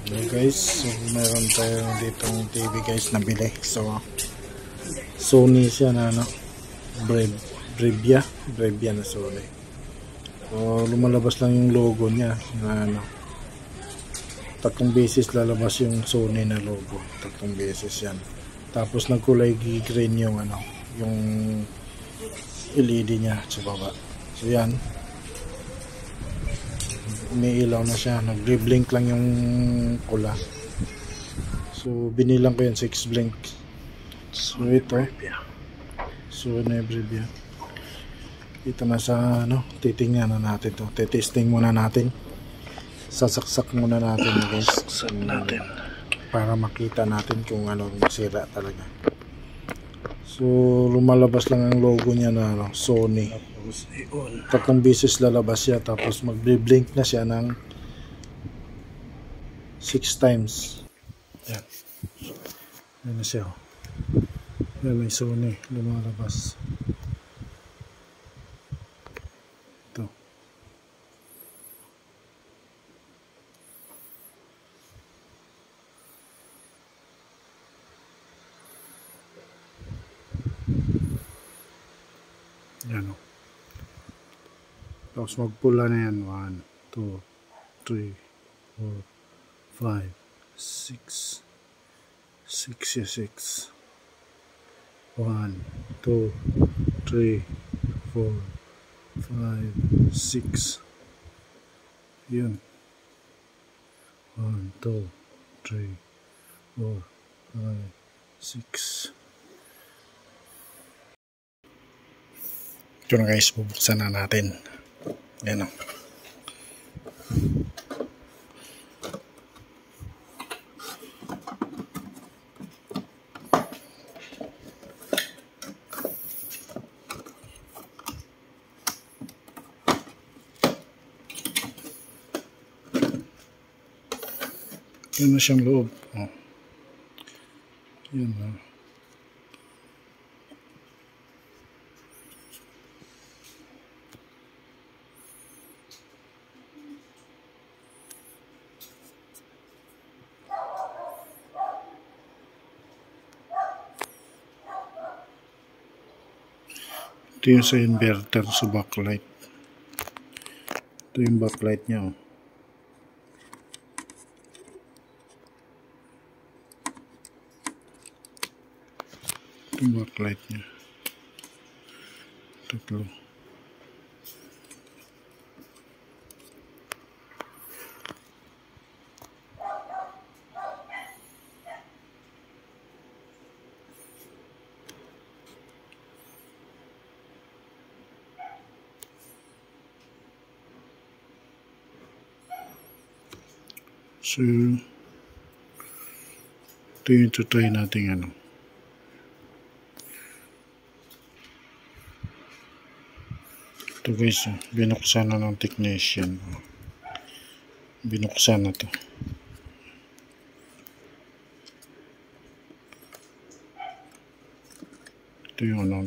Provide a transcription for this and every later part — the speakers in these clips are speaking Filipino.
Okay guys, so meron tayo ditong TV guys na bili. So Sony siya na ano, Brevia na Sony. So lumalabas lang yung logo niya na ano, 3 beses lalabas yung Sony na logo, 3 beses yan. Tapos nagkulay green yung ano, yung LED niya sa baba. So yan, umiilaw na siya, nagbi-blink lang yung pula. So binilang ko yan 6 blink. So ito, so Brevia. Ito na sa ano, titingnan na natin to. Testing muna natin. Sasaksak muna natin guys. Para makita natin kung ano sira talaga. So lumalabas lang ang logo niya na ano, Sony. 3 beses lalabas siya, tapos magbi-blink na siya ng 6 times. Yan. Yan na siya. Yan, may Sony lumalabas. Ito. Yan o. Tapos magpula na yan. 1, 2, 3, 4, 5, 6. 6 ya 6. 1, 2, 3, 4, 5, 6. Yun. 1, 2, 3, 4, 5, 6. Ito na guys, bubuksan na natin. Yan o. Yan na siyang loob. Oh. Yan na. Ito yung sa inverter sa backlight. Ito yung backlight niya. Oh. Ito yung backlight niya. 3. So, ito yung tutry natin ano. Ito guys, binuksan na ng technician. Binuksan na to. Ito yung ano,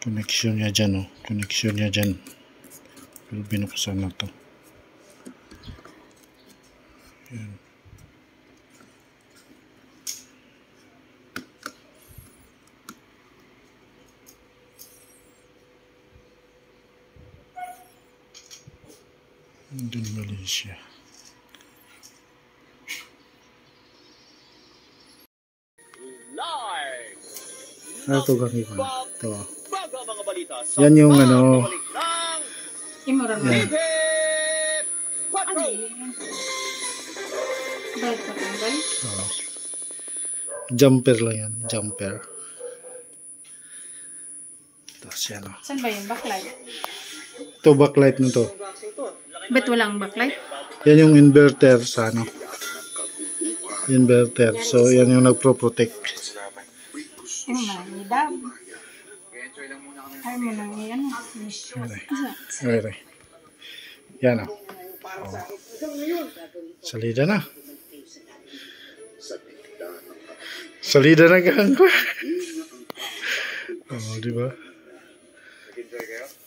connection niya dyan. Oh. Connection niya dyan. Pero binuksan na to. Yan. Doon Malaysia. Ano ito gagawin ko? Ito. Yan yung ano. Yan. Jumper lang yan. Jumper. Tapos yan o. Saan ba yung backlight? Ito backlight nito. Ba't walang backlight? Yan yung inverter sa ano. Inverter. So yan yung nagpro-protect. Yung manidab. Ay mo nang yan. Okay. Yan o. Salida na. Salida na gang ko. Oh, di ba?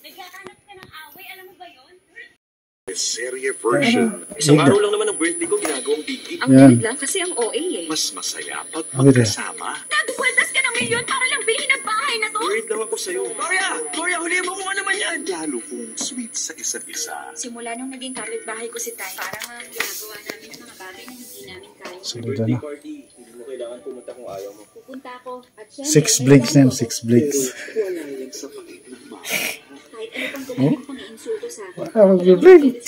Naghahanap ka ng away, alam mo ba yun? Serye version. Isang araw lang naman ng birthday ko, ginagawang Ang Yan. weird lang kasi ang OA eh. Mas masaya pag Weird eh. magkasama. Nagbukwaltas ka ng milyon para lang bilhin ang bahay na to. Worried lang ako sa'yo. Gloria, huli mo kung ano naman yan! Lalo kong sweet sa isa't isa. Simula nung naging kapitbahay ko si Tay, parang ginagawa namin ang mga bagay na hindi namin kaya. Sunod na. Party, hindi mo kailangan pumunta kung ayaw mo. Pupunta ako at syempre, 6 blinks na yan, 6 blinks. Wala yan sa pagiging ng mama. kahit ano pang gawin pang iinsulto sa akin, Ah, mag-blink.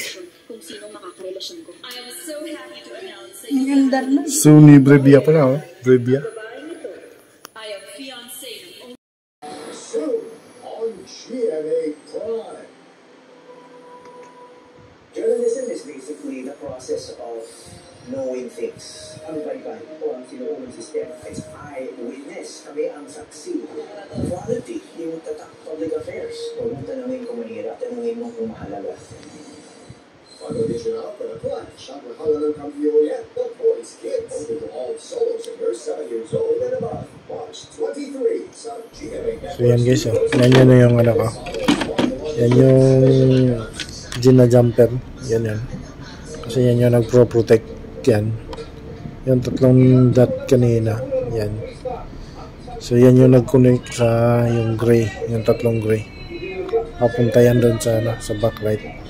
kung sino makakarelasyon ko. I am so happy to announce that Ang ganda na. Sony Brevia pala, oh. Brevia. I am fiancé ng Soon on GMA Prime. Journalism is basically the process of knowing things. Ang baybay o ang sinuunang sistema is eyewitness. Kami ang saksi. Quality, yung tatak public affairs. Huwag mong tanungin kung manira, tanungin mo kung mahalaga. Pag-audition para Clash, ang mahalagang kampiyon yan, The Voice Kids. Open to all solo singers 7 years old and above. March 23 sa GMA Network. So yan guys, oh. Yan na yung ano ko. Yan yung Gina jumper. Yan yan. Kasi yan yung nagpro-protect yan. Yung tatlong dot kanina. Yan. So yan yung nag-connect sa yung gray. Yung tatlong gray. Papunta yan doon sa, sa backlight.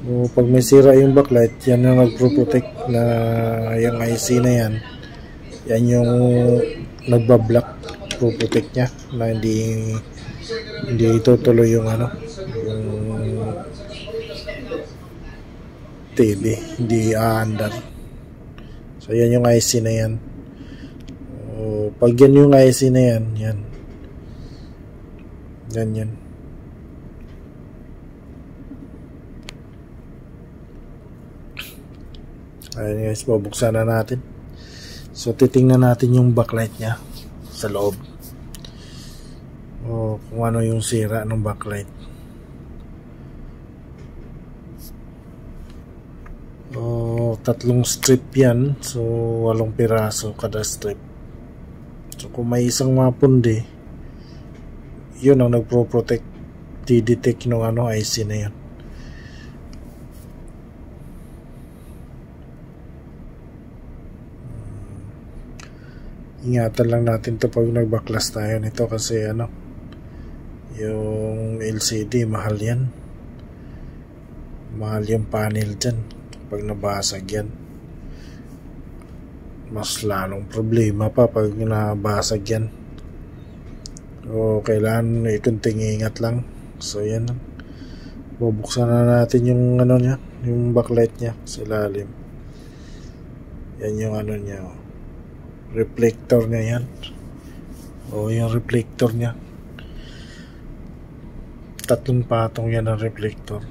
So, pag may sira yung backlight, yan yung nagpro-protect na yung IC na yan. Yan yung nagbablock pro-protect niya na hindi tutuloy yung ano, yung TV, hindi aandar. So yan yung IC na yan. So, pag yan yung IC na yan, yan. Yan. Ayan guys, bubuksan na natin. So titingnan natin yung backlight niya sa loob. O kung ano yung sira ng backlight. O tatlong strip yan. So 8 piraso kada strip. So kung may isang mapundi, yun ang nagpro-protect, di-detect ng ano IC na yan. Ingatan lang natin to pag nagbaklas tayo nito kasi ano, yung LCD mahal yan, mahal yung panel dyan. Pag nabasag yan, mas lalong problema pa pag nabasag yan. O kailangan ikunting ingat lang. So yan, bubuksan na natin yung ano niya, yung backlight niya sa ilalim. Yan yung ano niya, reflector niya yan. O yung reflector niya, 3 patong yan ang reflector.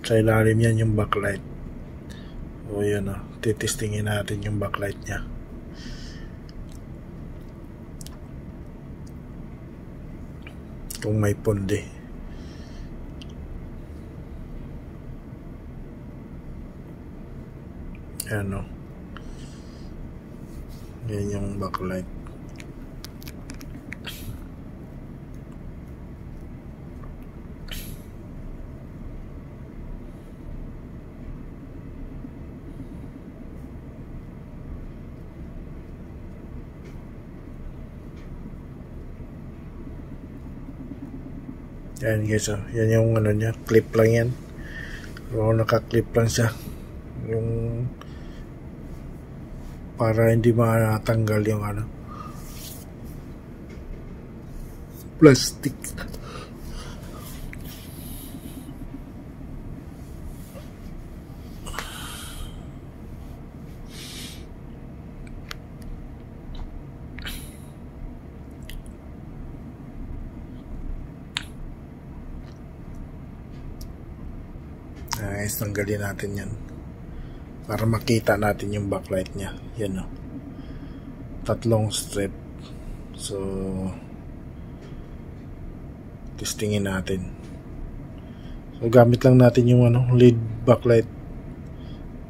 Sa ilalim yan yung backlight. O yan o, titistingin natin yung backlight niya. Kung may pundi. Yan o. Yan yung backlight. Yan guys, oh. Yan yung ano niya, clip lang yan. O naka-clip lang siya. Yung para hindi matanggal yung ano, plastic. Guys, tanggalin natin yan para makita natin yung backlight nya. Yan o, 3 strip. So testingin natin. So gamit lang natin yung ano, lead backlight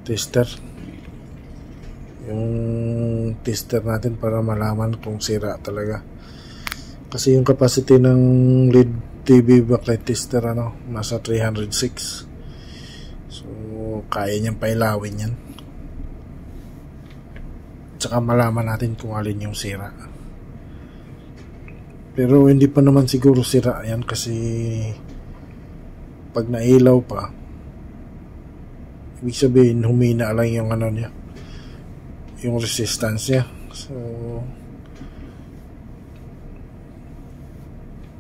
tester. yung tester natin para malaman kung sira talaga. Kasi yung capacity ng LED TV backlight tester nasa 306. So kaya niyang pailawin yan. Tsaka malaman natin kung alin yung sira. Pero hindi pa naman siguro sira yan kasi pag nailaw pa, ibig sabihin humina lang yung niya, yung resistance niya. So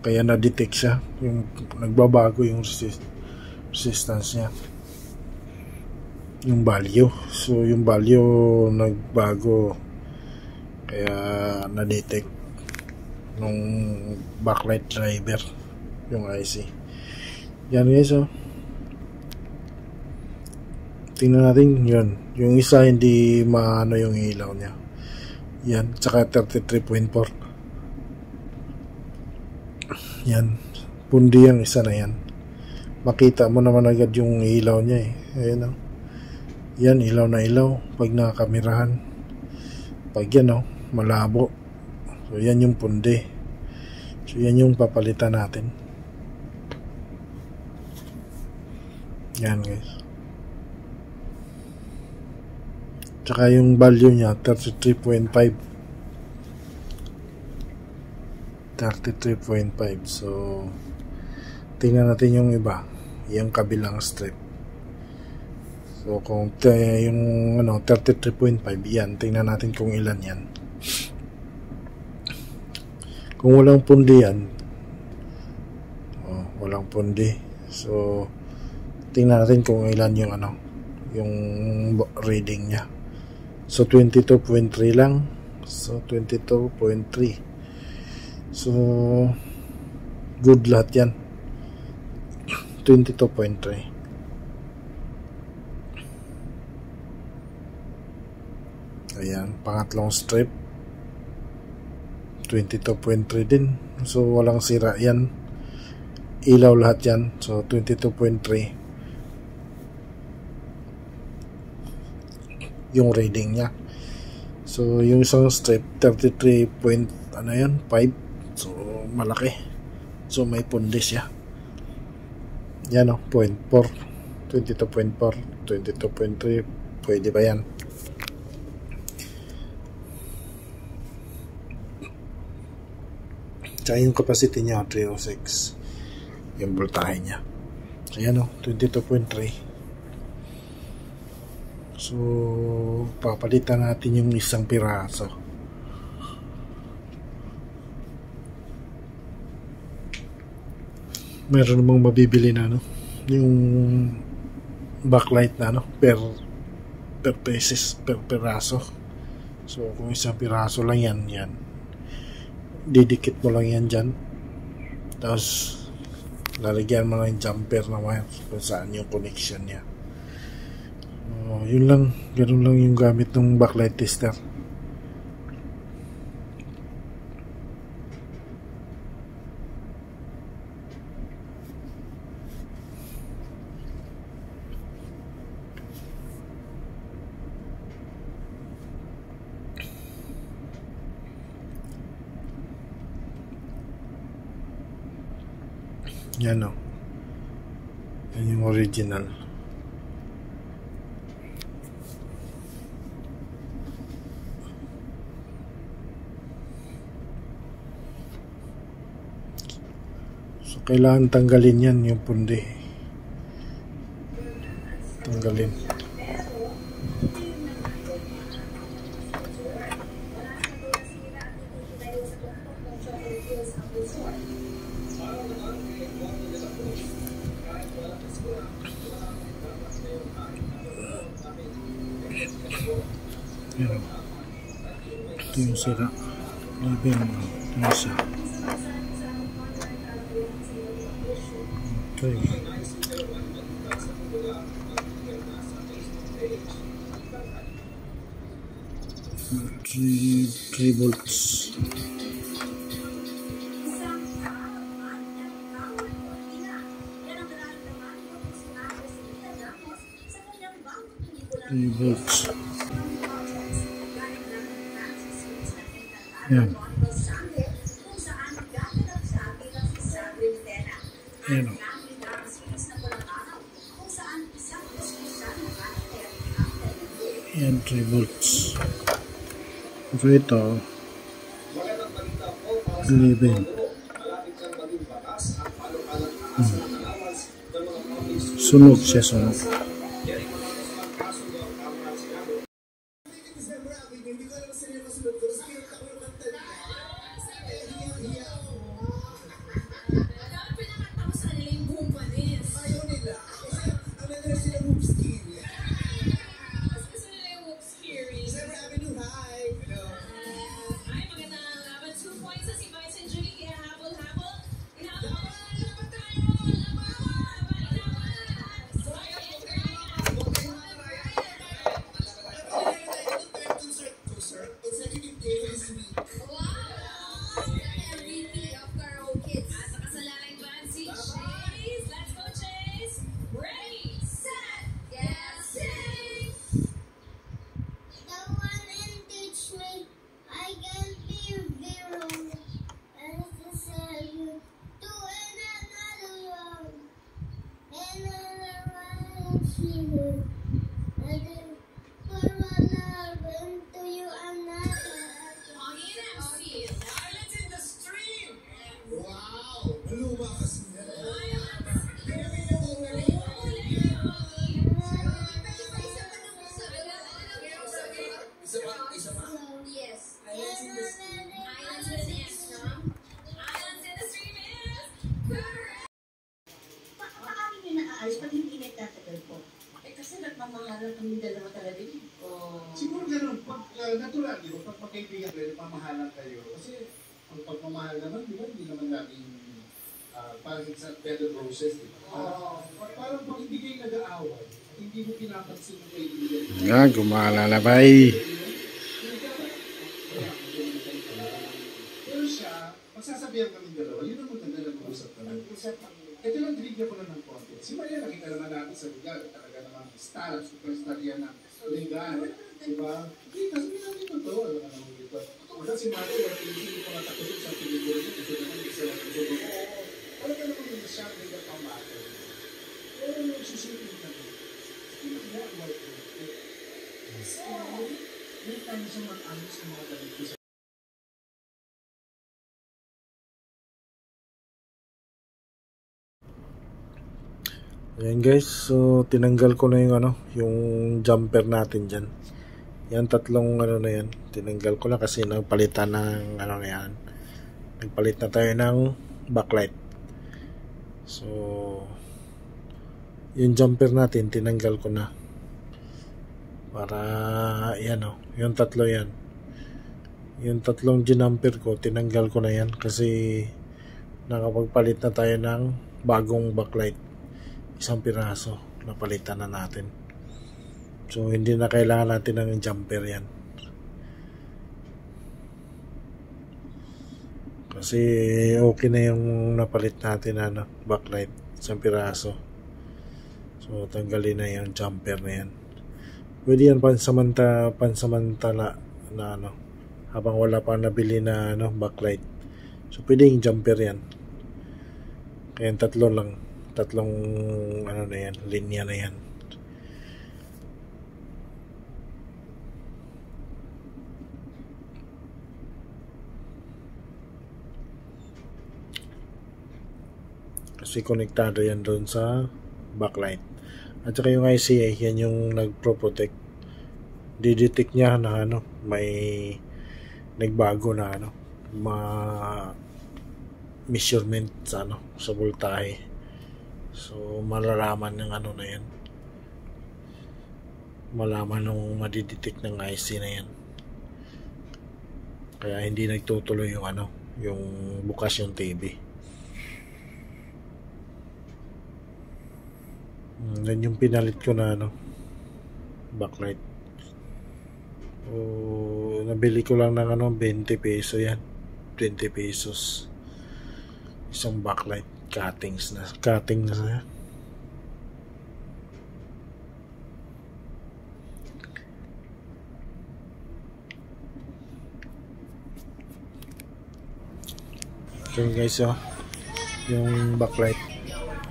kaya na-detect siya, yung nagbabago yung resistance niya, yung value. So yung value nagbago, kaya na-detect nung backlight driver yung IC. Yan guys, tingnan natin yun. Yung isa hindi maano yung ilaw niya. Yan, tsaka 33.4. Yan, pundi yung isa na yan. Makita mo naman agad yung ilaw niya Ayan yan, ilaw na ilaw pag nakakamerahan. Pag yan malabo. So yan yung pundi. So yan yung papalitan natin. Yan guys. Tsaka yung value niya 33.5. 33.5. So tingnan natin yung iba, yung kabilang strip. So kung yung 33.5 yan, tingnan natin kung ilan yan. Kung walang pundi yan, walang pundi. So tingnan natin kung ilan yung yung reading niya. So 22.3 lang. So 22.3. So good lahat yan. 22.3. Ayan, pangatlong strip 22.3 din. So walang sira yan, ilaw lahat yan. So 22.3 yung reading nya. So yung isang strip 33.5. So malaki. So may pundi siya. Yan 0.4. 22.4, 22.3, pwede ba yan? Tsaka yung capacity niya 306, yung voltahe niya. So yan 22.3. So papalitan natin yung isang piraso. Meron namang mabibili na yung backlight na per pieces, per piraso. So kung isang piraso lang yan, didikit mo lang yan dyan, tapos lalagyan mo lang yung jumper na wire kung saan yung connection nya. Yun lang, ganun lang yung gamit ng backlight tester. Yan yan yung original. So kailangan tanggalin yan, yung pundi. Tanggalin. Yan. Ito yung sira. Ito yung isa. Okay. 3 volts. Volts. Yan. Yan o. Yan, 3 volts. So ito, 11. Sunog siya, sunog. Siguro ganun, natural, di ba? Pag magkaibigan kayo, pamahalan kayo. Kasi ang pagmamahal naman, di ba? Hindi naman laging parang it's a better process, di ba? Parang pag hindi kayo nag-aaway, hindi mo pinapansin yung kaibigan. Yan, gumalalabay. Pero siya, magsasabihan kami dalawa, yun ang maganda na mag-usap kami. Ito lang, trigger ko na ng konti. Si Maria, nakita naman natin sa lugar, talaga naman star, superstar yan ng linggan. Diba? Hindi, kasi natin ito. Alam ka naman dito. Wala si Maria, hindi ko matakusok sa pelikula niya. Kasi naman, isa lang ang sabi ko. Wala ka naman yung siya, linggan pamato. Pero yung susipin kami, hindi na about it. So, may time siya mag-anos sa mga galit ko sa Ayan guys, so tinanggal ko na yung yung jumper natin dyan. Yan, tatlong na yan. Tinanggal ko na kasi nagpalitan ng na yan. Nagpalit na tayo ng backlight. So, yung jumper natin, tinanggal ko na. Para, yan yung tatlo yan. Yung tatlong jumper ko, tinanggal ko na yan. Kasi, nakapagpalit na tayo ng bagong backlight. Isang piraso napalitan na natin, so hindi na kailangan natin ng jumper yan kasi okay na yung napalit natin backlight, isang piraso. So tanggalin na yung jumper na yan. Pwede yan pansamantala na habang wala pa nabili na backlight. So pwede yung jumper yan. Kaya tatlong na yan, linya na yan. Kasi konektado yan doon sa backlight. At saka yung ICA, yan yung nagpro-protect. Didetect niya na may nagbago na measurement sa sa voltahe. So, malalaman ng na yan. Malaman nung madidetect ng IC na yan. Kaya hindi nagtutuloy yung yung bukas yung TV. Yan yung pinalit ko na backlight. Nabili ko lang ng 20 peso yan. 20 pesos. Isang backlight. Cutting na Ito guys, oh, yung backlight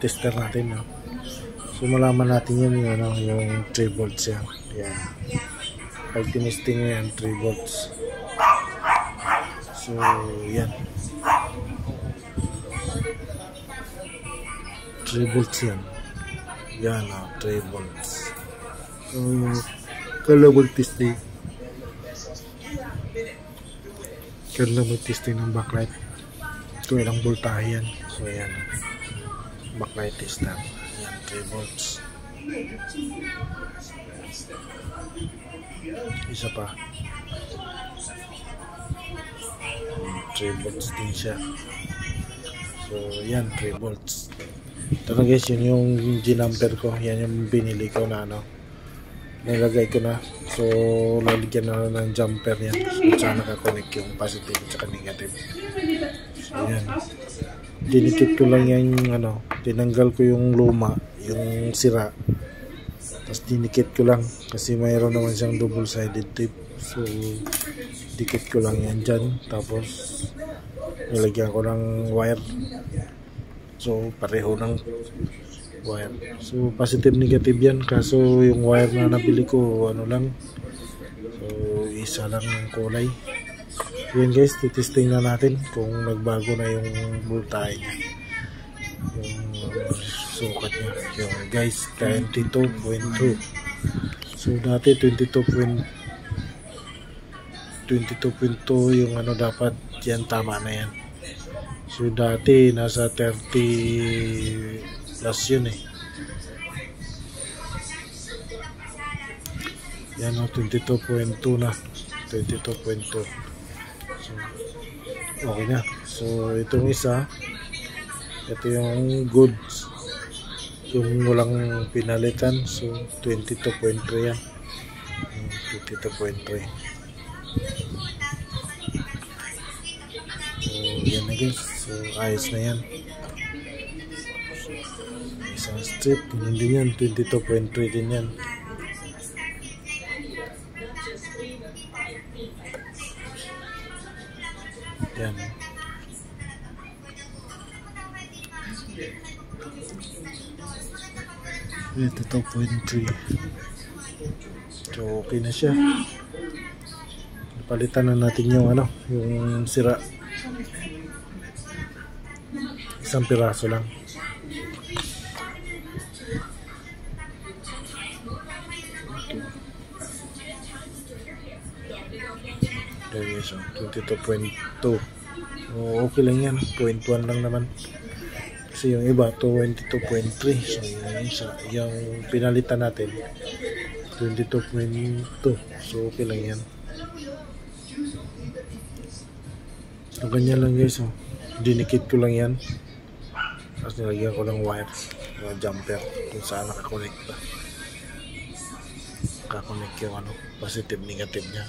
tester natin, oh. So malaman natin yun yung, ano, yung 3 volts yan. Yan. Pag tinisting mo yan, 3 volts. So yan, 3 volts yan. Yan, oh, 3 volts. So kala mag-testing ng backlight. Ito ilang voltahe yan. So yan, backlight tester. Yan, 3 volts. Isa pa, 3 volts din siya. So yan, 3 volts. Ito na guys, yun yung ginamper ko. Yan yung binili ko na, ano, nilagay ko na. So lalagyan na ng jumper yan. So saan nakakonect yung positive at negative. So yan, dinikit ko lang yan, ano, tinanggal ko yung luma, yung sira, tapos dinikit ko lang kasi mayroon naman siyang double sided tape. So dikit ko lang yan dyan, tapos nilagyan ko ng wire. So pareho ng wire. So positive negative yan, kaso yung wire na nabili ko, ano lang, so isa lang yung kulay. Yan guys, titesting na natin kung nagbago na yung voltahe niya, yung sukat niya. Yung guys, 22.2. So dati 22.2 yung, ano, dapat yan, tama na yan. So dati nasa 30 plus yun eh. Yan, o, 22.2 na, 22.2. So okay na. So itong isa, ito yung goods, yung walang pinalitan. So 22.3 yan, 22.3. So yan na guys. So ayos na yan. Isang strip, yun din yan, 22.3 din yan. Yan. Ito 2.3. So okay na siya. Palitan na natin yung, ano, yung sira. Isang piraso lang. Okay, so 22.2. Okay lang yan, 0.1 lang naman. Kasi yung iba 22.3. So yung pinalitan natin 22.2. So okay lang yan. So ganyan lang guys, oh. Dinikit ko lang yan, tapos nilagyan ko ng wire, mga jumper kung saan nakakonect pa. Nakakonect yung, ano, positive negative nya.